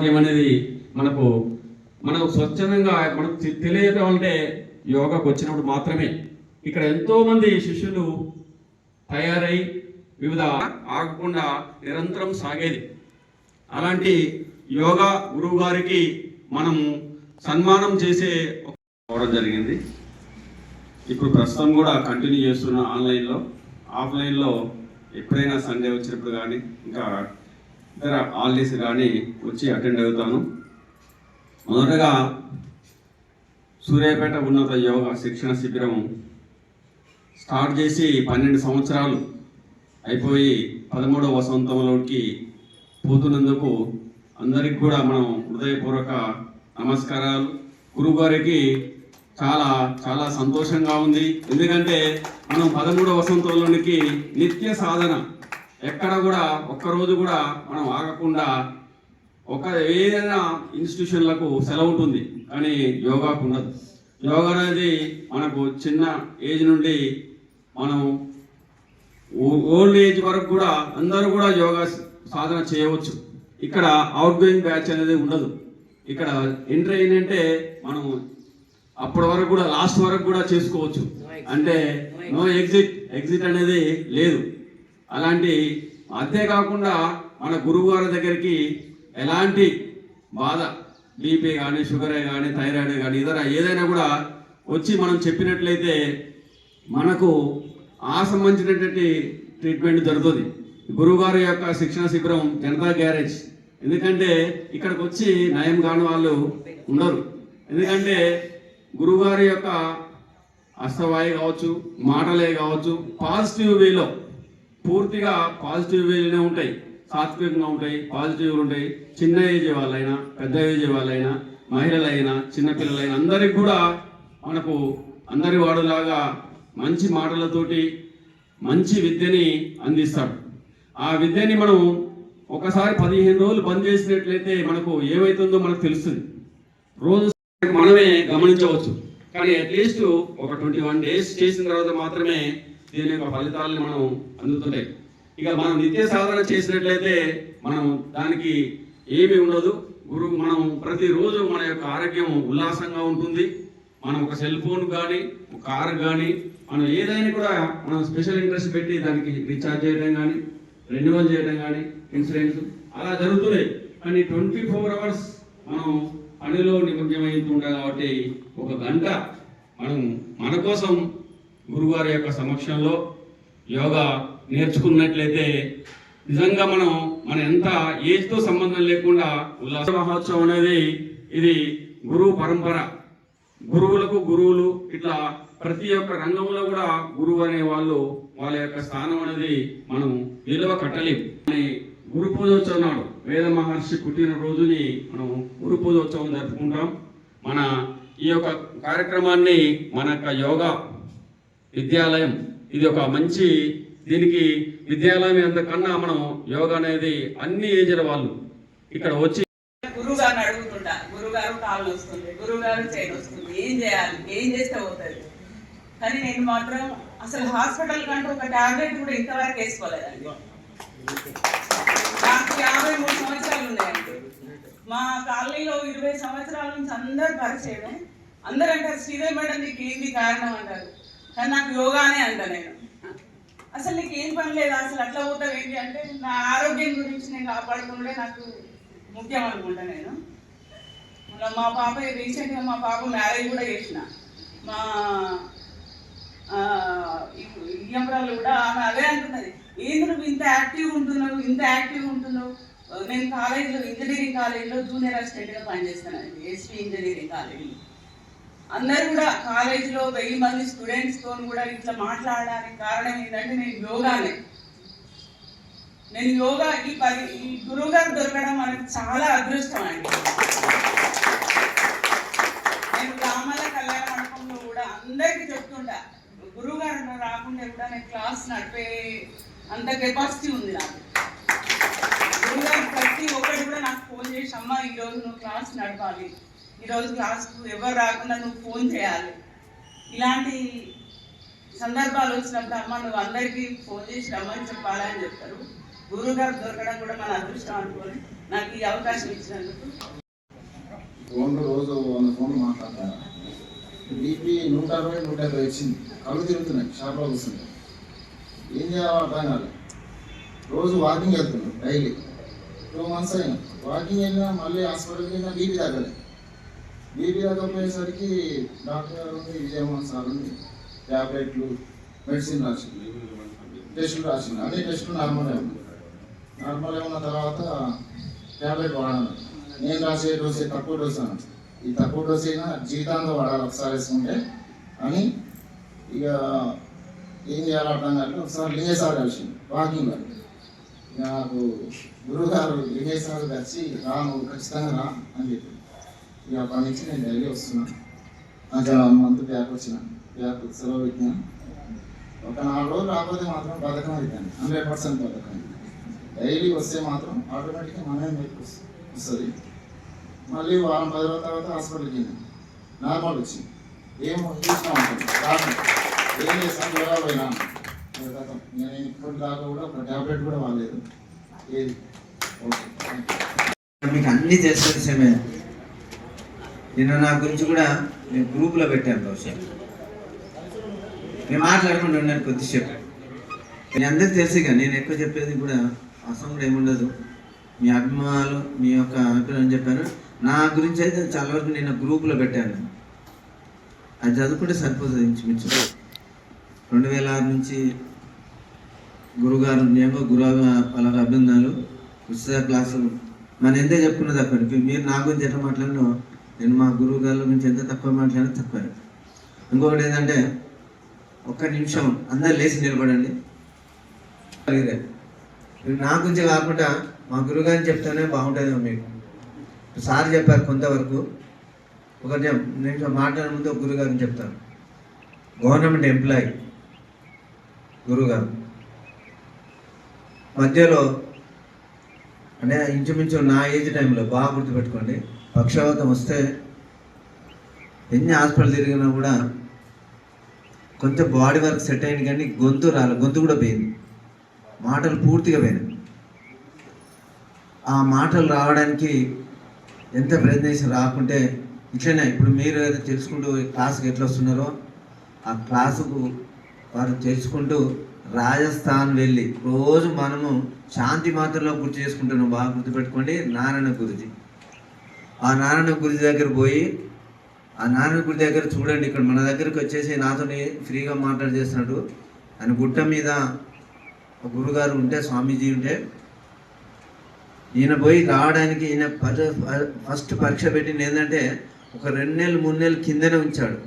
ఆరోగ్యం అనేది మనకు స్వచ్ఛందంగా మనకు తెలియటం అంటే యోగాకు వచ్చినప్పుడు మాత్రమే. ఇక్కడ ఎంతోమంది శిష్యులు తయారై వివిధ ఆగకుండా నిరంతరం సాగేది. అలాంటి యోగా గురువు గారికి మనం సన్మానం చేసే అవడం జరిగింది. ఇప్పుడు ప్రస్తుతం కూడా కంటిన్యూ చేస్తున్న ఆన్లైన్లో, ఆఫ్లైన్లో ఎప్పుడైనా సండే వచ్చినప్పుడు కానీ ఇంకా ఇతర హాలిడేస్ కానీ వచ్చి అటెండ్ అవుతాను. మొదటగా సూర్యాపేట ఉన్నత యోగా శిక్షణ శిబిరం స్టార్ట్ చేసి 12 సంవత్సరాలు అయిపోయి 13వ వసంతంలోకి పోతున్నందుకు అందరికి కూడా మనం హృదయపూర్వక నమస్కారాలు. గురువు గారికి చాలా చాలా సంతోషంగా ఉంది. ఎందుకంటే మనం 13వ వసంతంలోనికి నిత్య సాధన, ఎక్కడ కూడా ఒక్కరోజు కూడా మనం ఆగకుండా ఏదైనా ఇన్స్టిట్యూషన్లకు సెలవు ఉంటుంది, కానీ యోగాకు ఉండదు. యోగా అనేది మనకు చిన్న ఏజ్ నుండి మనం ఓల్డ్ ఏజ్ వరకు కూడా అందరూ కూడా యోగా సాధన చేయవచ్చు. ఇక్కడ అవుట్ గోయింగ్ బ్యాచ్ అనేది ఉండదు. ఇక్కడ ఎంట్రీ ఏంటంటే మనం అప్పటి వరకు కూడా లాస్ట్ వరకు కూడా చేసుకోవచ్చు. అంటే నో ఎగ్జిట్ అనేది లేదు. అలాంటి అంతేకాకుండా మన గురువు గారి దగ్గరికి ఎలాంటి బాధ, బీపీ కానీ, షుగరే కానీ, థైరాయిడ్ కానీ, ఇతర ఏదైనా కూడా వచ్చి మనం చెప్పినట్లయితే మనకు ఆ సంబంధించినటువంటి ట్రీట్మెంట్ జరుగుతుంది. గురువుగారి యొక్క శిక్షణ శిబిరం జనతా గ్యారేజ్. ఎందుకంటే ఇక్కడికి వచ్చి నయం కాని వాళ్ళు ఉండరు. ఎందుకంటే గురువుగారి యొక్క అస్తవాయి కావచ్చు, మాటలే కావచ్చు, పాజిటివ్ వేలో, పూర్తిగా పాజిటివ్ వేలోనే ఉంటాయి, సాత్వికంగా ఉంటాయి, పాజిటివ్లు ఉంటాయి. చిన్న ఏజ్ వాళ్ళైనా, పెద్ద ఏజ్ వాళ్ళైనా, మహిళలైనా, చిన్నపిల్లలైనా అందరికి కూడా మనకు అందరి వాడులాగా మంచి మాటలతోటి మంచి విద్యని అందిస్తాడు. ఆ విద్యని మనం ఒకసారి 15 రోజులు బంద్ చేసినట్లయితే మనకు ఏమవుతుందో మనకు తెలుస్తుంది. రోజు మనమే గమనించవచ్చు. కానీ అట్లీస్ట్ ఒక 21 డేస్ చేసిన తర్వాత మాత్రమే దీని యొక్క ఫలితాలను మనం అందుతుంటాయి. ఇక మనం నిత్య సాధన చేసినట్లయితే మనం దానికి ఏమీ ఉండదు. మనం ప్రతిరోజు మన యొక్క ఆరోగ్యం ఉల్లాసంగా ఉంటుంది. మనం ఒక సెల్ ఫోన్ కానీ, ఒక కారు కానీ, మనం ఏదైనా కూడా మనం స్పెషల్ ఇంట్రెస్ట్ పెట్టి దానికి రీఛార్జ్ చేయడం కానీ, రెన్యువల్ చేయడం కానీ, ఇన్సూరెన్స్ అలా జరుగుతున్నాయి. కానీ 24 hours మనం పనిలో నిమగ్నమై ఉంటాం. కాబట్టి ఒక గంట మనం మన కోసం గురువారి యొక్క సమక్షంలో యోగా నేర్చుకున్నట్లయితే నిజంగా మన ఎంత ఏజ్తో సంబంధం లేకుండా ఉల్లాస మహోత్సవం అనేది ఇది గురువు పరంపర. గురువులకు గురువులు ఇట్లా ప్రతి ఒక్క రంగంలో కూడా గురువు అనే వాళ్ళ యొక్క స్థానం అనేది మనం విలువ కట్టలేం. గురు పూజోత్సవం నాడు వేద మహర్షి పుట్టిన రోజుని మనం గురు పూజోత్సవం జరుపుకుంటాం. మన ఈ యొక్క కార్యక్రమాన్ని మన యొక్క యోగా విద్యాలయం ఇది ఒక మంచి, దీనికి విద్యాలయం అంతకన్నా మనం యోగా అనేది అన్ని ఏజ్ల వాళ్ళు ఇక్కడ వచ్చి గురువుగారిని అడుగుతుంటా, గురువుగారు కాళ్ళు వస్తుంది, గురువుగారు చేయి వస్తుంది, ఏం చేయాలి, ఏం చేస్తే అవుతుంది. కానీ నేను మాత్రం అసలు హాస్పిటల్ కంటే ఒక టాబ్లెట్ కూడా ఇంతవరకు వేసుకోలేదండి. నాకు 53 సంవత్సరాలు ఉన్నాయండి. మా కాలనీలో 20 సంవత్సరాల నుంచి అందరు పరిచయమే. అందరు అంటారు శ్రీదేవి మేడం నీకు ఏంది కారణం అంటారు. కానీ నాకు యోగానే అంట. నేను అసలు నీకు ఏం పని లేదా, అసలు అట్లా పోతావు ఏంటి అంటే నా ఆరోగ్యం గురించి నేను కాపాడుకుంటే నాకు ముఖ్యం అనుకుంటా. నేను మా పాప రీసెంట్గా మా పాప మ్యారేజ్ కూడా చేసిన. మా ఇయ్యంబరాలు కూడా ఆమె అదే అంటున్నది, ఏంది నువ్వు ఇంత యాక్టివ్గా ఉంటున్నావు. నేను కాలేజీలో ఇంజనీరింగ్ కాలేజీలో జూనియర్ అసిస్టెంట్గా పనిచేస్తానండి, ఎస్పీ ఇంజనీరింగ్ కాలేజీలో. అందరూ కూడా కాలేజీలో 1000 మంది స్టూడెంట్స్తో కూడా ఇట్లా మాట్లాడడానికి కారణం ఏంటంటే నేను యోగా ఈ గురువు గారు దొరకడం మనకు చాలా అదృష్టం అండి. నేను రామల కళ్యాణ మండపంలో కూడా అందరికీ చెప్తుంటా, గురువు గారు రాకుండా కూడా నేను క్లాస్ నడిపే అంత కెపాసిటీ ఉంది నాకు. గురువు గారు ప్రతి ఒక్కటి కూడా నాకు ఫోన్ చేసి, అమ్మ ఈరోజు నువ్వు క్లాస్ నడపాలి, ఈరోజు క్లాస్కు ఎవరు రాకుండా నువ్వు ఫోన్ చేయాలి. ఇలాంటి సందర్భాలు వచ్చినప్పుడు అమ్మ నువ్వు అందరికీ ఫోన్ చేసి రమ్మని చెప్పాలని చెప్తారు. గురువు గారు దొరకడం కూడా మన అదృష్టం అనుకోని నాకు ఈ అవకాశం ఇచ్చినందుకు. ఫోన్లో రోజు 100 ఫోన్లు మాట్లాడుతున్నా. బీపీ 160, 150 వచ్చింది. కళ్ళు తిరుగుతున్నాయి, షాప్లో కూర్చుంది. ఏం చేయాలో అర్థం కాదు. రోజు వాకింగ్ వెళ్తున్నాను డైలీ. 2 months అయినా వాకింగ్ వెళ్ళినా మళ్ళీ హాస్పిటల్కి వెళ్ళినా బీపీ తగ్గలేదు. బీపీ తగ్గపోయేసరికి డాక్టర్ గారు ఉంది, విజయమోహన్ సార్ ఉంది, ట్యాబ్లెట్లు మెడిసిన్ రాసింది, టెస్టులు రాసింది. అన్ని టెస్టులు నార్మల్గా ఉన్నాయి. నార్మల్గా ఉన్న తర్వాత ట్యాబ్లెట్ వాడాను. నేను రాసే డోసే తక్కువ డోస్ అన్న. ఈ తక్కువ డోస్ అయినా జీవితాంతం వాడాలి ఒకసారి వేసుకుంటే అని. ఇక ఏం చేయాలో అర్థం కాదు. ఒకసారి లింగేశ్వర కలిసింది వాకింగ్. నాకు గురువు గారు లింగేశ్వర కలిసి రా, నువ్వు ఖచ్చితంగా రా అని చెప్పి ఇక అప్పటి నుంచి నేను డైలీ వస్తున్నాను. నాకు 1 month బ్యాక్ వచ్చిన, బ్యాక్ సెలవు పెట్టినా. ఒక 4 రోజులు రాకపోతే మాత్రం బతకం అవుతాను, 100% బతకం. డైలీ వస్తే మాత్రం ఆటోమేటిక్గా మనమే మీకు వస్తుంది. మళ్ళీ వారం 10 రోజుల తర్వాత హాస్పిటల్కి వెళ్ళాను. నార్మల్ వచ్చింది. ఏమో చూసినా ఉంటుంది రాదు. ఏం చేస్తాను, జ్వరాలు పోయినా గతం. నేను ఇప్పటి దాకా కూడా ఒక ట్యాబ్లెట్ కూడా వాడలేదు. ఏది ఓకే. మీకు అన్నీ చేసే విషయమే. నిన్న నా గురించి కూడా నేను గ్రూప్లో పెట్టాను. బహుశా నేను మాట్లాడకుండా ఉన్నాను కొద్దిసేపు. మీ అందరికీ తెలుసు ఇక నేను ఎక్కువ చెప్పేది కూడా అసం కూడా ఏముండదు. మీ అభిమానాలు, మీ యొక్క అభిప్రాయం చెప్పాను. నా గురించి అయితే చాలా వరకు నేను గ్రూప్లో పెట్టాను. అది చదువుకుంటే సరిపోతుంది. ఇంచుమించు 2006 నుంచి గురుగారు నిజంగా గురువు వాళ్ళ అభినందనలు, ఉచిత క్లాసులు మన ఎంతే చెప్పుకున్నది అక్కడ. మీరు నా గురించి ఎట్లా మాట్లాడినో నేను మా గురువు గారి గురించి ఎంత తక్కువ మాట్లాడినా తక్కువ. ఇంకొకటి ఏంటంటే, 1 నిమిషం అందరు లేచి నిలబడండి. నా గురించి కాకుండా మా గురువుగారిని చెప్తేనే బాగుంటుందేమో మీకు. సార్ చెప్పారు కొంతవరకు. 1 నిమిషం మాట్లాడే ముందు ఒక గురుగారిని చెప్తాను. గవర్నమెంట్ ఎంప్లాయీ గురువుగారు మధ్యలో అంటే ఇంచుమించు నా ఏజ్ టైంలో బాగా గుర్తుపెట్టుకోండి, పక్షవాతం వస్తే ఎన్ని హాస్పిటల్ తిరిగినా కూడా కొంచెం బాడీ వర్క్ సెట్ అయింది, కానీ గొంతు రాలేదు. గొంతు కూడా పోయింది, మాటలు పూర్తిగా పోయినాయి. ఆ మాటలు రావడానికి ఎంత ప్రయత్నించి రాకుంటే ఇట్లనే ఇప్పుడు మీరు ఏదో తెలుసుకుంటూ క్లాసుకి ఎట్లా వస్తున్నారో ఆ క్లాసుకు వారు తెలుసుకుంటూ రాజస్థాన్ వెళ్ళి రోజు మనము శాంతి మాత్రలో గుర్తు చేసుకుంటున్నాం. బాగా గుర్తుపెట్టుకోండి, నారాయణ గురుజీ. ఆ నారాయణ గురుజీ దగ్గర పోయి ఆ నారాయణ గురి దగ్గర చూడండి, ఇక్కడ మన దగ్గరికి వచ్చేసి నాతోని ఫ్రీగా మాట్లాడి చేస్తున్నాడు. ఆయన గుట్ట మీద ఒక గురుగారు ఉంటే, స్వామీజీ ఉంటే, ఈయన పోయి రావడానికి ఈయన ఫస్ట్ పరీక్ష పెట్టింది ఏంటంటే ఒక 2 నెలలు 3 నెలలు కిందనే ఉంచాడు.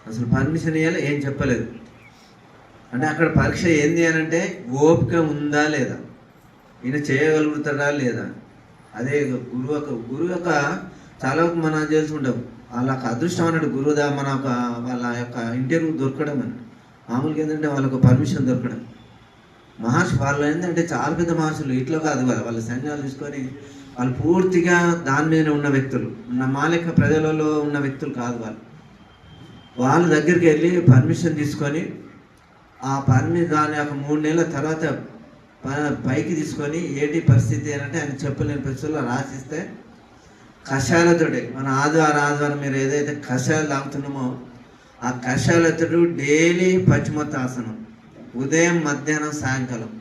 అసలు పర్మిషన్ ఇవ్వాలి, ఏం చెప్పలేదు. అంటే అక్కడ పరీక్ష ఏంది అని అంటే ఓపిక ఉందా లేదా, ఈయన చేయగలుగుతాడా లేదా. అదే గురువు యొక్క చాలా మనం చేసుకుంటాం. వాళ్ళకి అదృష్టం అన్నాడు గురువుదా మన వాళ్ళ యొక్క ఇంటర్వ్యూ దొరకడం అని. మామూలుగా ఏంటంటే వాళ్ళకు పర్మిషన్ దొరకడం. మహర్షి వాళ్ళు ఏంటంటే చాలా పెద్ద మహర్షులు, ఇట్లా కాదు కదా. వాళ్ళ సైన్యాలు తీసుకొని వాళ్ళు పూర్తిగా దాని మీద ఉన్న వ్యక్తులు, మా లెక్క ప్రజలలో ఉన్న వ్యక్తులు కాదు వాళ్ళు. వాళ్ళ దగ్గరికి వెళ్ళి పర్మిషన్ తీసుకొని ఆ దాని యొక్క 3 నెలల తర్వాత పైకి తీసుకొని ఏంటి పరిస్థితి అని అంటే ఆయన చెప్పలేని పరిస్థితుల్లో రాసిస్తే కషాయాలతోటి మన ఆదివారం మీరు ఏదైతే కషాయాలు తాగుతున్నామో ఆ కషాయాలతో డైలీ పశ్చిమోత్తాసనం ఉదయం, మధ్యాహ్నం, సాయంకాలం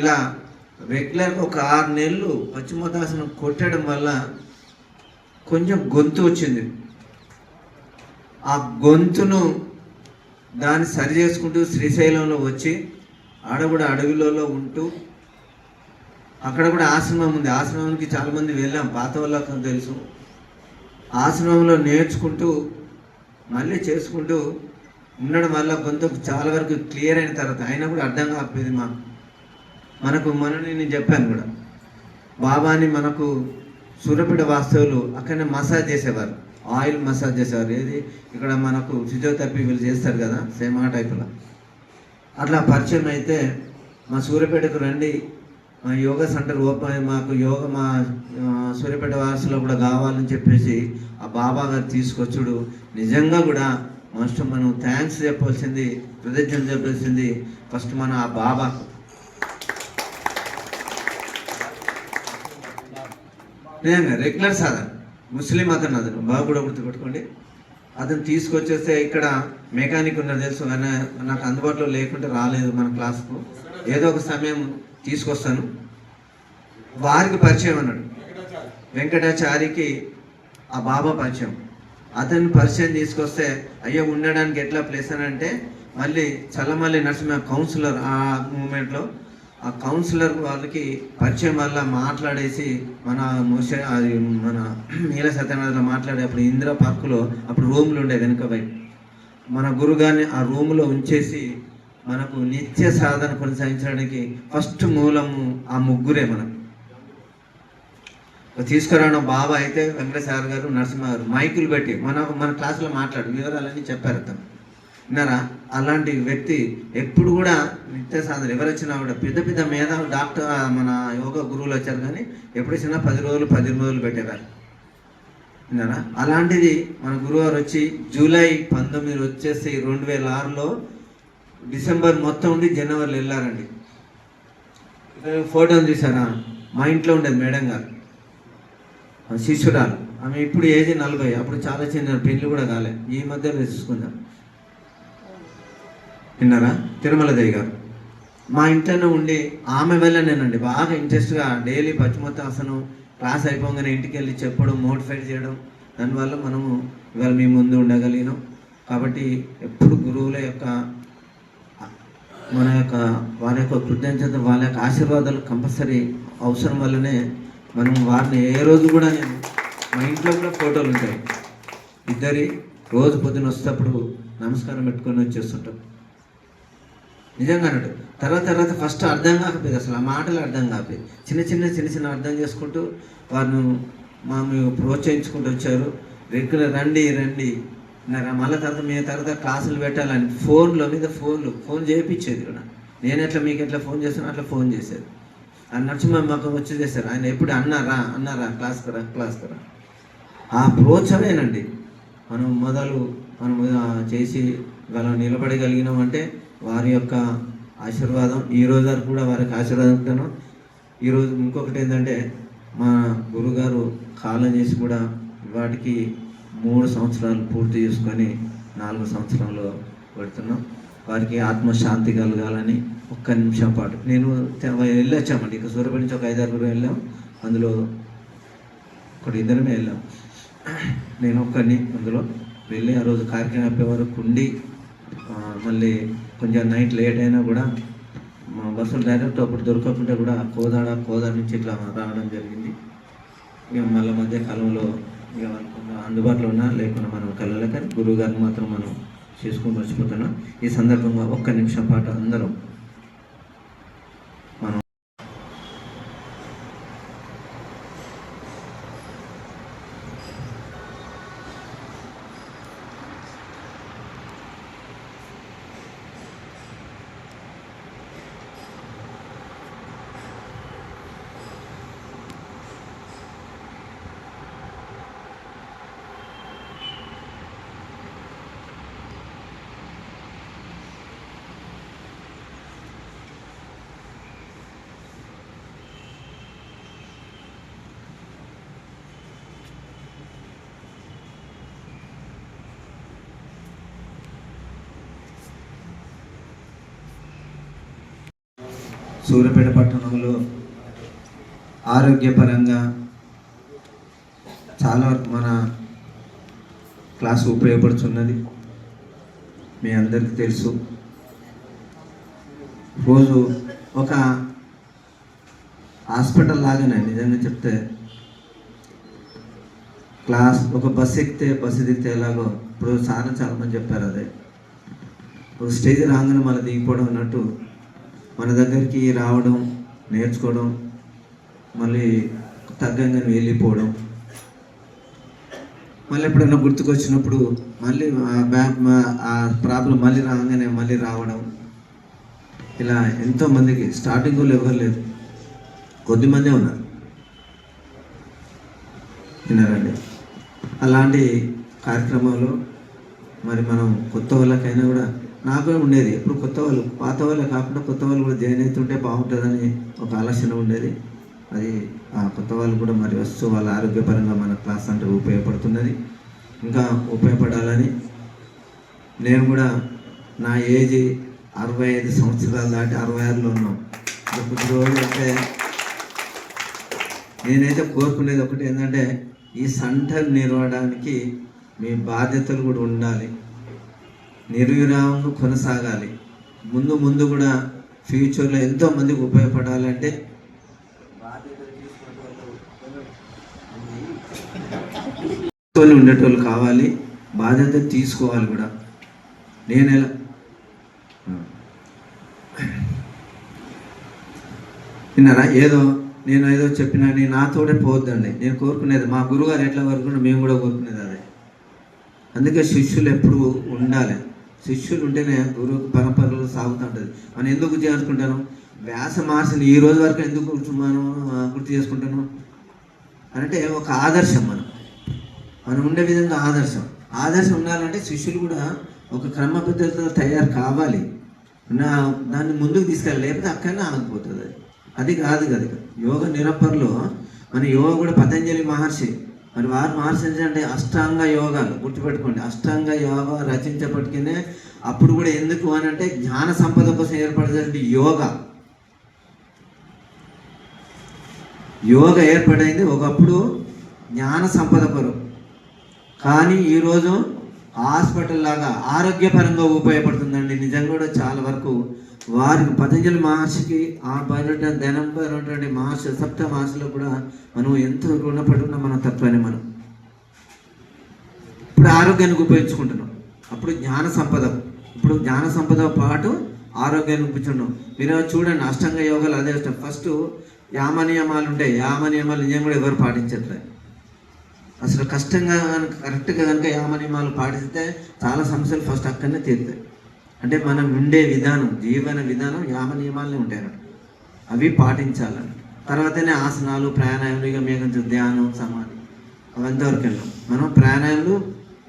ఇలా రెగ్యులర్గా ఒక 6 నెలలు పశ్చిమోత్తాసనం కొట్టడం వల్ల కొంచెం గొంతు వచ్చింది. ఆ గొంతును దాన్ని సరి చేసుకుంటూ శ్రీశైలంలో వచ్చి ఆడ కూడా అడవిలో ఉంటూ అక్కడ కూడా ఆశ్రమం ఉంది. ఆశ్రమానికి చాలామంది వెళ్ళాం, పాత వాళ్ళకు తెలుసు. ఆశ్రమంలో నేర్చుకుంటూ మళ్ళీ చేసుకుంటూ ఉండడం వల్ల కొంత చాలా వరకు క్లియర్ అయిన తర్వాత అయినా కూడా అర్థం కాకపోయింది మనకు. నేను చెప్పాను కూడా, బాబాని మనకు సూర్యపేట వాస్తవులు అక్కడనే మసాజ్ చేసేవారు, ఆయిల్ మసాజ్ చేసేవారు. ఏది ఇక్కడ మనకు ఫిజియోథెరపీ వీళ్ళు చేస్తారు కదా, సేమ్ ఆ టైప్లో. అట్లా పరిచయం అయితే మా సూర్యపేటకు రండి, మా యోగా సెంటర్ ఓపెన్, మాకు యోగా మా సూర్యపేట వాసులో కూడా కావాలని చెప్పేసి ఆ బాబా గారు తీసుకొచ్చుడు. నిజంగా కూడా ఫస్ట్ మనం థ్యాంక్స్ చెప్పాల్సింది, కృతజ్ఞత చెప్పాల్సింది ఫస్ట్ మన ఆ బాబాకు. నిజంగా రెగ్యులర్ సాధన ముస్లిం అతను బాగా కూడా గుర్తుపెట్టుకోండి. అతను తీసుకొచ్చేస్తే ఇక్కడ మెకానిక్ ఉన్నది తెలుసు, కానీ నాకు అందుబాటులో లేకుంటే రాలేదు మన క్లాస్కు. ఏదో ఒక సమయం తీసుకొస్తాను. వారికి పరిచయం అన్నాడు, వెంకటాచారికి ఆ బాబా పరిచయం. అతన్ని పరిచయం తీసుకొస్తే అయ్యో ఉండడానికి ఎట్లా ప్లేస్ అని అంటే మళ్ళీ చల్లమల్లి నరసింహ కౌన్సిలర్ ఆ మూమెంట్లో ఆ కౌన్సిలర్ వాళ్ళకి పరిచయం వల్ల మాట్లాడేసి మన అది మన నీల సత్యనాథలో మాట్లాడే అప్పుడు ఇందిరా పార్కులో అప్పుడు రూమ్లు ఉండే వెనుక వైపు మన గురుగారిని ఆ రూమ్లో ఉంచేసి మనకు నిత్య సాధన కొనసాగించడానికి ఫస్ట్ మూలము ఆ ముగ్గురే. మనకు తీసుకురావడం బాబా అయితే వెంకటేశ్వర గారు, నరసింహ గారు మైకులు పెట్టి మన క్లాసులో మాట్లాడు వివరాలన్నీ చెప్పారు అతను. విన్నారా? అలాంటి వ్యక్తి ఎప్పుడు కూడా నిత్య సాధన ఎవరు వచ్చినా కూడా పెద్ద పెద్ద మేధావులు డాక్టర్ మన యోగా గురువులు వచ్చారు, కానీ ఎప్పుడు వచ్చినా 10 రోజులు పెట్టేవారు. విన్నారా? అలాంటిది మన గురువారు వచ్చి జూలై 19 వచ్చేసి 2006లో డిసెంబర్ మొత్తం ఉండి జనవరిలో వెళ్ళారండి. ఫోటోని చూసారా? మా ఇంట్లో ఉండేది మేడం గారు, శిష్యురాలు. ఆమె ఇప్పుడు ఏజ్ 40, అప్పుడు చాలా చిన్న, పెళ్లి కూడా కాలే, ఈ మధ్యలో తీసుకుందాం. విన్నారా? తిరుమల దేవి గారు మా ఇంట్లోనే ఉండి ఆమె వెళ్ళనేనండి బాగా ఇంట్రెస్ట్గా డైలీ పశ్చిమోత్తాసనం క్లాస్ అయిపోగానే ఇంటికి వెళ్ళి చెప్పడం, మోటివేట్ చేయడం. దానివల్ల మనము ఇవాళ మీ ముందు ఉండగలిగినాం. కాబట్టి ఎప్పుడు గురువుల యొక్క మన యొక్క వారి యొక్క కృతజ్ఞత, వాళ్ళ యొక్క ఆశీర్వాదాలు కంపల్సరీ అవసరం వల్లనే మనం వారిని ఏ రోజు కూడా నేను మా ఇంట్లో కూడా ఫోటోలు ఉంటాయి ఇద్దరి. రోజు పొద్దున వస్తేప్పుడు నమస్కారం పెట్టుకొని వచ్చేస్తుంటాం. నిజంగా అన్నట్టు తర్వాత ఫస్ట్ అర్థం కాకపోయేది, అసలు ఆ మాటలు అర్థం కాకపోయేది. చిన్న అర్థం చేసుకుంటూ వారిని మేము ప్రోత్సహించుకుంటూ వచ్చారు. రెగ్యులర్ రండి మళ్ళీ తర్వాత క్లాసులు పెట్టాలని ఫోన్ చేయించేది కూడా. నేను ఎట్లా మీకు ఎట్లా ఫోన్ చేస్తాను అట్లా ఫోన్ చేసేది. ఆ నరసింహ మాకు వచ్చి చేశారు. ఆయన ఎప్పుడు అన్నారా క్లాస్కి రా. ఆ ప్రోత్సాహమేనండి మనం చేసి మనం నిలబడగలిగినామంటే వారి యొక్క ఆశీర్వాదం. ఈ రోజు వరకు కూడా వారికి ఆశీర్వాదం ఉంటాను. ఈరోజు ఇంకొకటి ఏంటంటే మా గురుగారు కాలం చేసి కూడా వాటికి 3 సంవత్సరాలు పూర్తి చేసుకొని 4 సంవత్సరాలు పెడుతున్నాం. వారికి ఆత్మశాంతి కలగాలని ఒక్క నిమిషం పాటు నేను వెళ్ళొచ్చామండి. ఇక సూర్యపేట నుంచి ఒక 5-6 వెళ్ళాం. అందులో ఇద్దరమే వెళ్ళాం. నేను ఒక్కడిని అందులో వెళ్ళి ఆ రోజు కార్యక్రమం అయిపోయే వరకు ఉండి మళ్ళీ కొంచెం నైట్ లేట్ అయినా కూడా మా బస్సులు డైరెక్ట్ అప్పుడు దొరకకుంటే కూడా కోదాడ నుంచి ఇట్లా రావడం జరిగింది. ఇక మళ్ళీ మధ్య కాలంలో ఇక అందుబాటులో ఉన్నా లేకుండా మనం కలలేక గురువు గారిని మాత్రం మనం చేసుకుని మర్చిపోతున్నాం. ఈ సందర్భంగా ఒక్క నిమిషం పాటు అందరం మనం సూర్యాపేట పట్టణంలో ఆరోగ్యపరంగా చాలా వరకు మన క్లాసు ఉపయోగపడుతున్నది. మీ అందరికీ తెలుసు. రోజు ఒక హాస్పిటల్ లాగానే నిజంగా చెప్తే క్లాస్ ఒక బస్సు ఎక్కితే ఎలాగో ఇప్పుడు చాలా మంది చెప్పారు. అదే ఒక స్టేజ్ రాగానే మళ్ళీ దిగిపోవడం అన్నట్టు మన దగ్గరికి రావడం, నేర్చుకోవడం, మళ్ళీ తగ్గంగానే వెళ్ళిపోవడం, మళ్ళీ ఎప్పుడైనా గుర్తుకొచ్చినప్పుడు మళ్ళీ ఆ ప్రాబ్లం మళ్ళీ రాగానే మళ్ళీ రావడం. ఇలా ఎంతోమందికి స్టార్టింగ్లో ఎవరు లేరు, కొద్దిమందే ఉన్నారు. విన్నారండి? అలాంటి కార్యక్రమాలు మరి మనం కొత్త వాళ్ళకైనా కూడా నాకు ఉండేది ఎప్పుడు పాత వాళ్ళే కాకుండా కొత్త వాళ్ళు కూడా జాయిన్ అవుతుంటే బాగుంటుందని ఒక ఆలోచన ఉండేది. అది ఆ కొత్త వాళ్ళు కూడా మరి వస్తూ వాళ్ళ ఆరోగ్యపరంగా మన క్లాస్ సెంటర్ ఉపయోగపడుతున్నది. ఇంకా ఉపయోగపడాలని నేను కూడా నా ఏజ్ 65 సంవత్సరాలు దాటి 66లో ఉన్నాం. ఇంకా కొద్ది రోజులు అంటే నేనైతే కోరుకునేది ఒకటి ఏంటంటే ఈ సెంటర్ నిర్వహడానికి మీ బాధ్యతలు కూడా ఉండాలి, నిర్విరామంగా కొనసాగాలి. ముందు ముందు కూడా ఫ్యూచర్లో ఎంతోమందికి ఉపయోగపడాలంటే బాధ్యతలు ఉండేటోళ్ళు కావాలి, బాధ్యత తీసుకోవాలి కూడా. నేను ఎలా విన్నారా, నేను ఏదో చెప్పినా నేను నాతోటే పోవద్దండి. నేను కోరుకునేది మా గురుగారు ఎట్లా కోరుకుంటే మేము కూడా కోరుకునేది అదే. అందుకే శిష్యులు ఎప్పుడు ఉండాలి. శిష్యులు ఉంటేనే గురువు పరంపరలు సాగుతుంటుంది. మనం ఎందుకు చేసుకుంటాను, వ్యాస మహర్షిని ఈ రోజు వరకు ఎందుకు మనం గుర్తు చేసుకుంటాను అంటే ఒక ఆదర్శం. మనం ఉండే విధంగా ఆదర్శం ఉండాలంటే శిష్యులు కూడా ఒక క్రమ పద్ధతిలో తయారు కావాలి, దాన్ని ముందుకు తీసుకెళ్ళాలి. లేకపోతే అక్కడనే ఆగిపోతుంది. అది కాదు కదా యోగ నిరంపరలో మన యోగ కూడా పతంజలి మహర్షి, మరి వారు మహర్షి అంటే అష్టాంగ యోగాలు గుర్తుపెట్టుకోండి. అష్టాంగ యోగ రచించబట్టుకునే అప్పుడు కూడా ఎందుకు అని అంటే జ్ఞాన సంపద కోసం ఏర్పడేటువంటి యోగ ఏర్పడైంది ఒకప్పుడు జ్ఞాన సంపద కొరకు. కానీ ఈరోజు హాస్పిటల్ లాగా ఆరోగ్యపరంగా ఉపయోగపడుతుందండి. నిజంగా కూడా చాలా వరకు వారికి పతంజలి మహర్షికి ఆ ధనంపైనటువంటి మహర్షి సప్త మహర్షిలో కూడా మనం ఎంతో రుణపడి ఉన్నాం. మన తత్వాన్ని మనం ఇప్పుడు ఆరోగ్యానికి ఉపయోగించుకుంటున్నాం. అప్పుడు జ్ఞాన సంపద పాటు ఆరోగ్యాన్ని ఉపయోగించుకున్నాం. మీరు చూడండి అష్టాంగ యోగాలు అదే ఫస్ట్ యామనియమాలు ఉంటాయి. యామనియమాలు నిజం కూడా ఎవరు పాటించట్లేదు. అసలు కరెక్ట్గా కనుక యామనియమాలు పాటిస్తే చాలా సమస్యలు ఫస్ట్ అక్కడనే తీరుతాయి. అంటే మనం ఉండే విధానం, జీవన విధానం యామనియమాలనే ఉంటాయి అన్నట్టు, అవి పాటించాలని. తర్వాతనే ఆసనాలు, ప్రాణాయామాలు, ఇక మేము ధ్యానం, సమాధి అవంతవరకు వెళ్ళాం. మనం ప్రాణాయామాలు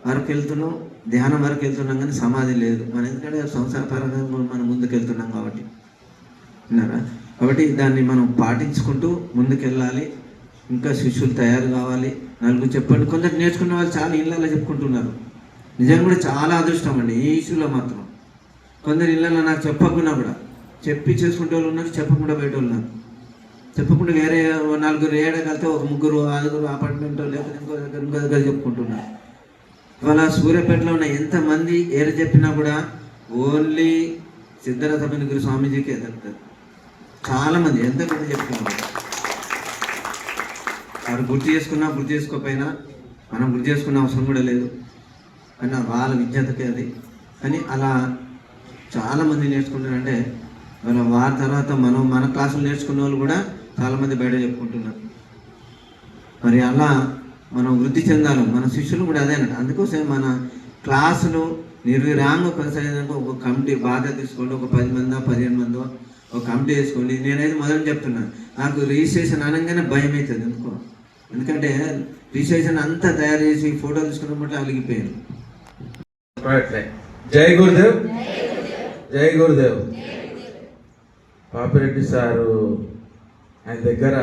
వరకు వెళ్తున్నాం, ధ్యానం వరకు వెళ్తున్నాం, కానీ సమాధి లేదు. మనం ఎందుకంటే సంసారపరంగా మనం ముందుకు వెళ్తున్నాం కాబట్టి విన్నారా. కాబట్టి దాన్ని మనం పాటించుకుంటూ ముందుకెళ్ళాలి. ఇంకా శిష్యులు తయారు కావాలి. నలుగురు చెప్పండి. కొందరు నేర్చుకున్న వాళ్ళు చాలా ఇళ్ళల్లో చెప్పుకుంటున్నారు. నిజంగా కూడా చాలా అదృష్టం అండి ఈ ఇష్యూలో మాత్రం. కొందరు ఇళ్ళల్లో నాకు చెప్పకుండా కూడా చెప్పి చేసుకుంటే వాళ్ళు ఉన్నారు, చెప్పకుండా బయట వాళ్ళు ఉన్నారు. చెప్పకుండా వేరే నలుగురు ఏడగలితే ఒక ముగ్గురు 5 అపార్ట్మెంట్ లేకపోతే ఇంకో దగ్గర చెప్పుకుంటున్నారు. ఇవాళ సూర్యాపేటలో ఉన్న ఎంతమంది ఏరు చెప్పినా కూడా ఓన్లీ సిద్ధరాథపల్లి గురు స్వామీజీకి ఎదుగుతారు. చాలామంది ఎంతమంది చెప్తున్నారు. వారు గుర్తు చేసుకోకపోయినా మనం గుర్తు చేసుకున్న అవసరం కూడా లేదు అన్న వాళ్ళ విజ్ఞతకే అది. కానీ అలా చాలామంది నేర్చుకుంటారంటే వారి తర్వాత మన క్లాసులు నేర్చుకున్న వాళ్ళు కూడా చాలామంది బయట చెప్పుకుంటున్నారు. మరి అలా మనం వృద్ధి చెందాలి. మన శిష్యులు కూడా అదేనండి. అందుకోసం మన క్లాసులు నిర్విరామంగా కొనసాగేదానికి ఒక కమిటీ బాధ్యత తీసుకోండి. ఒక 10 మందో 15 మందో ఒక కమిటీ వేసుకోండి. నేనైతే మొదలు చెప్తున్నాను, నాకు రిజిస్ట్రేషన్ అనగానే భయం అవుతుంది. ఎందుకంటే రిజిస్ట్రేషన్ అంతా తయారు చేసి ఫోటోలు తీసుకున్నప్పుడు అలిగిపోయాను. జై గురుదేవ్, జై గురుదేవ్. పాపిరెడ్డి సారు ఆయన దగ్గర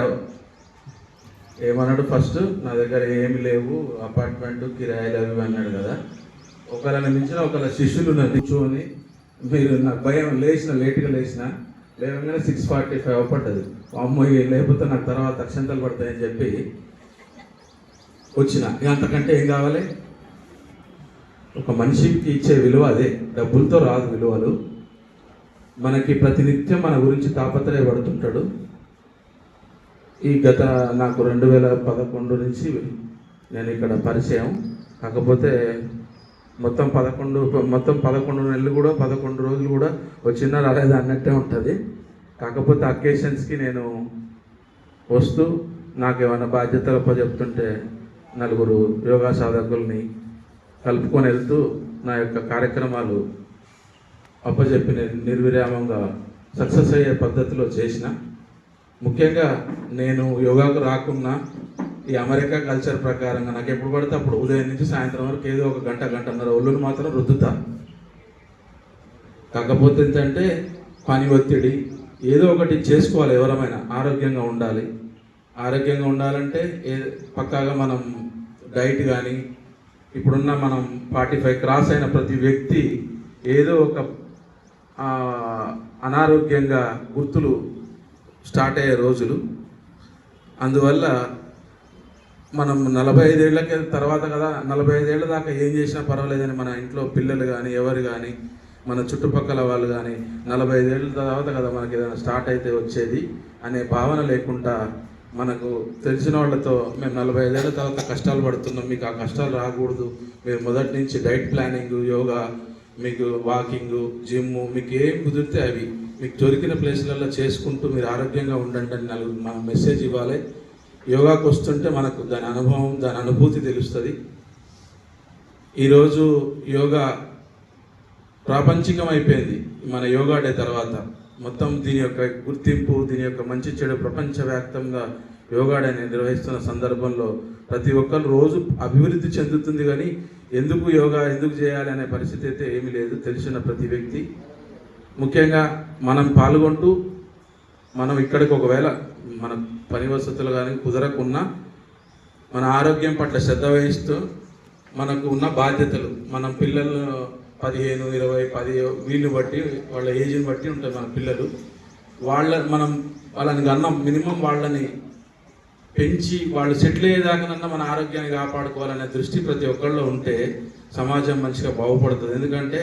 ఏమన్నాడు, ఫస్ట్ నా దగ్గర ఏమి లేవు, అపార్ట్మెంట్ కిరాయిలు అవి అన్నాడు కదా. ఒకళ్ళని మించిన ఒకళ్ళ శిష్యులు నన్ను కూర్చొని మీరు నాకు భయం లేట్గా లేవగానే 6:45 అవ్వపడ్డది. అమ్మాయి లేకపోతే నాకు తర్వాత అక్షంతలు పడతాయని చెప్పి వచ్చిన. అంతకంటే ఏం కావాలి? ఒక మనిషికి ఇచ్చే విలువ అదే, డబ్బులతో రాదు విలువలు. మనకి ప్రతినిత్యం మన గురించి తాపత్రయపడుతుంటాడు. ఈ గత నాకు 2011 నుంచి నేను ఇక్కడ పరిచయం. కాకపోతే మొత్తం 11 నెలలు కూడా 11 రోజులు కూడా వచ్చినా రాలేదు అన్నట్టే ఉంటుంది. కాకపోతే అకేషన్స్కి నేను వస్తూ నాకు ఏమైనా బాధ్యతలు చెప్తుంటే నలుగురు యోగా సాధకుల్ని కలుపుకొని వెళ్తూ నా యొక్క కార్యక్రమాలు అప్పచెప్పి నిర్విరామంగా సక్సెస్ అయ్యే పద్ధతిలో చేసిన. ముఖ్యంగా నేను యోగాకు రాకున్నా ఈ అమెరికా కల్చర్ ప్రకారంగా నాకు ఎప్పుడు పడితే అప్పుడు ఉదయం నుంచి సాయంత్రం వరకు ఏదో ఒక గంటన్నర ఒళ్ళును మాత్రం రుద్దుతా. కాకపోతే ఏంటంటే పని ఒత్తిడి ఏదో ఒకటి చేసుకోవాలి, ఎవరమైనా ఆరోగ్యంగా ఉండాలి. ఆరోగ్యంగా ఉండాలంటే పక్కాగా మనం డైట్ కానీ ఇప్పుడున్న మనం 45 క్రాస్ అయిన ప్రతి వ్యక్తి ఏదో ఒక అనారోగ్యంగా గుర్తులు స్టార్ట్ అయ్యే రోజులు. అందువల్ల మనం 45 ఏళ్ళకి తర్వాత కదా, 45 ఏళ్ళ దాకా ఏం చేసినా పర్వాలేదని మన ఇంట్లో పిల్లలు కానీ ఎవరు కానీ మన చుట్టుపక్కల వాళ్ళు కానీ 45 ఏళ్ళ తర్వాత కదా మనకి ఏదైనా స్టార్ట్ అయితే వచ్చేది అనే భావన లేకుండా మనకు తెలిసిన వాళ్ళతో మేము 45 ఏళ్ళ తర్వాత కష్టాలు పడుతున్నాం, మీకు ఆ కష్టాలు రాకూడదు, మీరు మొదటి నుంచి డైట్ ప్లానింగ్, యోగా, మీకు వాకింగ్, జిమ్, మీకు ఏం కుదిరితే అవి మీకు దొరికిన ప్లేస్లలో చేసుకుంటూ మీరు ఆరోగ్యంగా ఉండండి అని మనం మెసేజ్ ఇవ్వాలి. యోగాకు వస్తుంటే మనకు దాని అనుభవం, దాని అనుభూతి తెలుస్తుంది. ఈరోజు యోగా ప్రాపంచికం అయిపోయింది. మన యోగా డే తర్వాత మొత్తం దీని యొక్క గుర్తింపు, దీని యొక్క మంచి చెడు ప్రపంచవ్యాప్తంగా యోగా డే నిర్వహిస్తున్న సందర్భంలో ప్రతి ఒక్కరు రోజు అభివృద్ధి చెందుతుంది, కానీ ఎందుకు యోగా ఎందుకు చేయాలి అనే పరిస్థితి అయితే ఏమీ లేదు. తెలిసిన ప్రతి వ్యక్తి ముఖ్యంగా మనం పాల్గొంటూ మనం ఇక్కడికి ఒకవేళ మన పని వసతులు కానీ కుదరకున్నా మన ఆరోగ్యం పట్ల శ్రద్ధ వహిస్తూ మనకు ఉన్న బాధ్యతలు, మనం పిల్లలు 15, 20, 10 వీళ్ళు బట్టి వాళ్ళ ఏజ్ని బట్టి ఉంటారు మన పిల్లలు. వాళ్ళని కన్నా మినిమం వాళ్ళని పెంచి వాళ్ళు సెటిల్ అయ్యేదాకానన్నా మన ఆరోగ్యాన్ని కాపాడుకోవాలనే దృష్టి ప్రతి ఒక్కళ్ళలో ఉంటే సమాజం మంచిగా బాగుపడుతుంది. ఎందుకంటే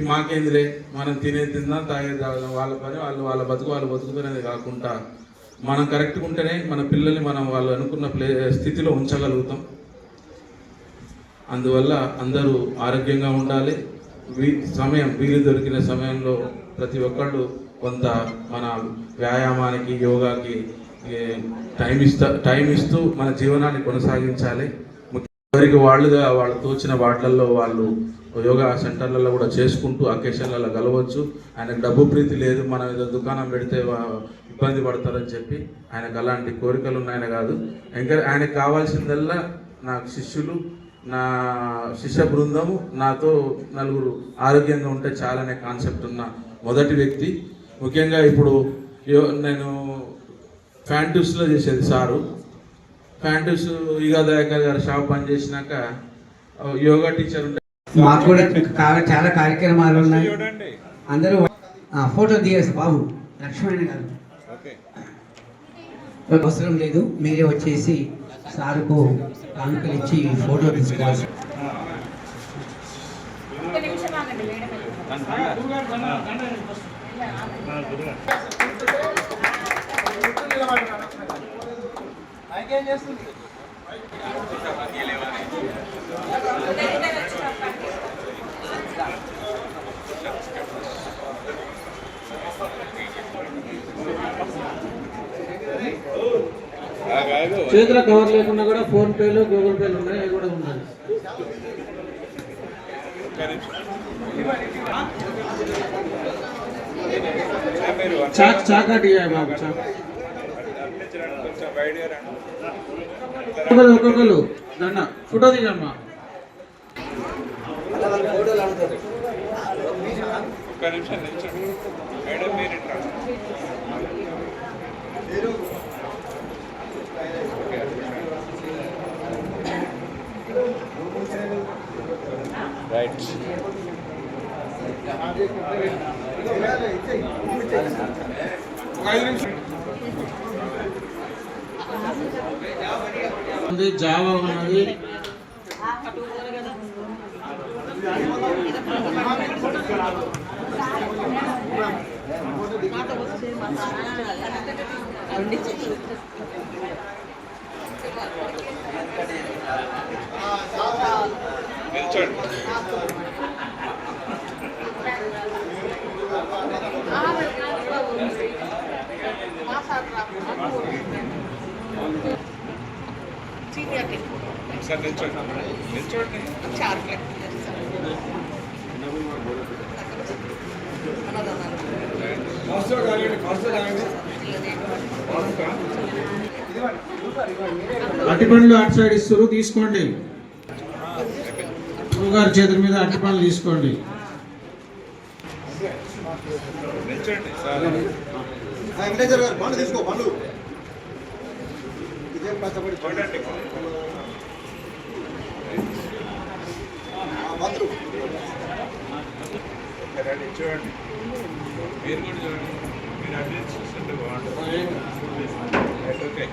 మాకేందిలే, మనం తిందాం, తాగేది తాగదాం, వాళ్ళ పని వాళ్ళ బతుకు వాళ్ళు బతుకుతున్నది కాకుండా మనం కరెక్ట్గా ఉంటేనే మన పిల్లల్ని మనం వాళ్ళు అనుకున్న స్థితిలో ఉంచగలుగుతాం. అందువల్ల అందరూ ఆరోగ్యంగా ఉండాలి. వీలు దొరికిన సమయంలో ప్రతి ఒక్కళ్ళు కొంత మన వ్యాయామానికి, యోగాకి టైం ఇస్తూ మన జీవనాన్ని కొనసాగించాలి. ఎవరికి వాళ్ళు తోచిన వాటిల్లో వాళ్ళు యోగా సెంటర్లలో కూడా చేసుకుంటూ అకేషన్లలో కలవచ్చు. ఆయనకు డబ్బు ప్రీతి లేదు, మనం ఏదో దుకాణం పెడితే ఇబ్బంది పడతారని చెప్పి ఆయనకు అలాంటి కోరికలు ఉన్నాయన కాదు. ఇంకా ఆయనకు కావాల్సిందల్లా నాకు శిష్యులు, నా శిష్య బృందము, నాతో 4 ఆరోగ్యంగా ఉంటే చాలనే కాన్సెప్ట్ ఉన్న మొదటి వ్యక్తి. ముఖ్యంగా ఇప్పుడు నేను ఫ్యాంటూస్లో చేసేది సారు. ఫ్యాంటూస్ ఈగా దయాకర్ గారు షాప్ బంద్ చేసినాక యోగా టీచర్ ఉంటే మాకు కూడా చాలా కార్యక్రమాలు ఉన్నాయి. అందరూ ఫోటో తీయేసి బాబు లక్ష్మణ్ గారు అవసరం లేదు, మీరే వచ్చేసి సార్కు కానుకలు ఇచ్చి ఫోటో తీసుకోవాలి. చేతిలో కవర్ లేకుండా కూడా ఫోన్ పేలు, గూగుల్ పేలు ఉన్నాయి, అవి కూడా ఉన్నాయి. చాకాటి బాబు, ఒక్కొక్కరు దండ ఫోటో తీయమ్మా. రైట్. జావా ఉన్నది, అరటిపండ్లు అటు సైడ్ ఇస్తారు, తీసుకోండి. గారి చేతుల మీద అరటిపండ్లు తీసుకోండి. వెంకటేశ్వర గారు పండు తీసుకో, పండు చూడండి మీరు కూడా చూడండి మీరు అడ్రస్ చూస్తుంటే బాగుంటుంది ఓకే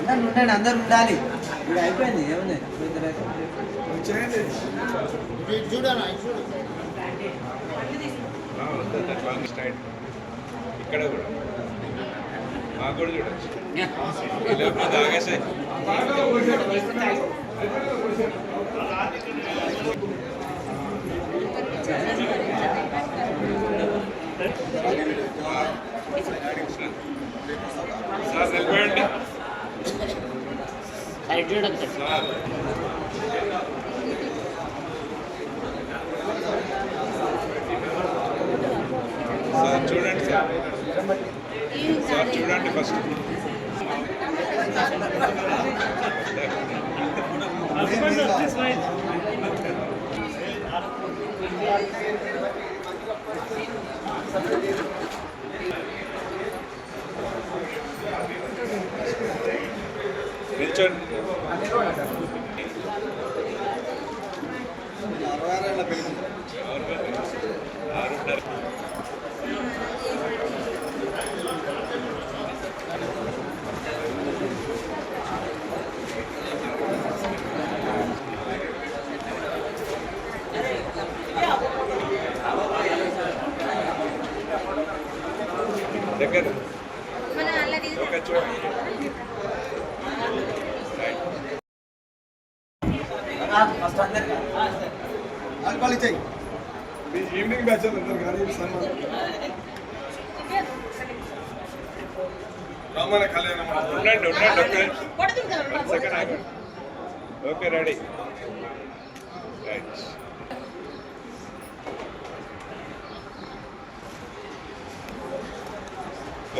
అందరు ఉండండి, అందరు ఉండాలి. ఇప్పుడు అయిపోయింది, ఏముంది ఇక్కడ కూడా మాకు కూడా చూడొచ్చు లేకపోతే ఆగేసాయి సార్ నిలబడండి సార్ సార్ చూడండి సార్ సార్ చూడండి ఫస్ట్ నిల్చోండి దగ్గర ఓకే చూడండి ఫస్ట్ అందరికి ఈవినింగ్ బ్యాచ్ అందరు కానీ రామాయణ కళ్యాణం ఉండండి ఉండండి సెకండ్ ఆగండి ఓకే రెడీ రైట్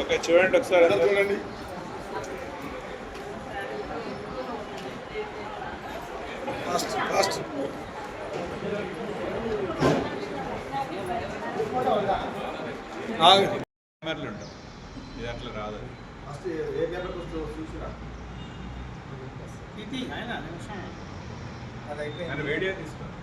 ఓకే చూడండి ఒకసారి చూడండి ఫాస్ట్ ఫాస్ట్ కెమెరాలు ఉంటాం ఇది అట్లా రాదు ఫస్ట్ ఏ పేపర్ చూసిరా అని వీడియో తీసుకోండి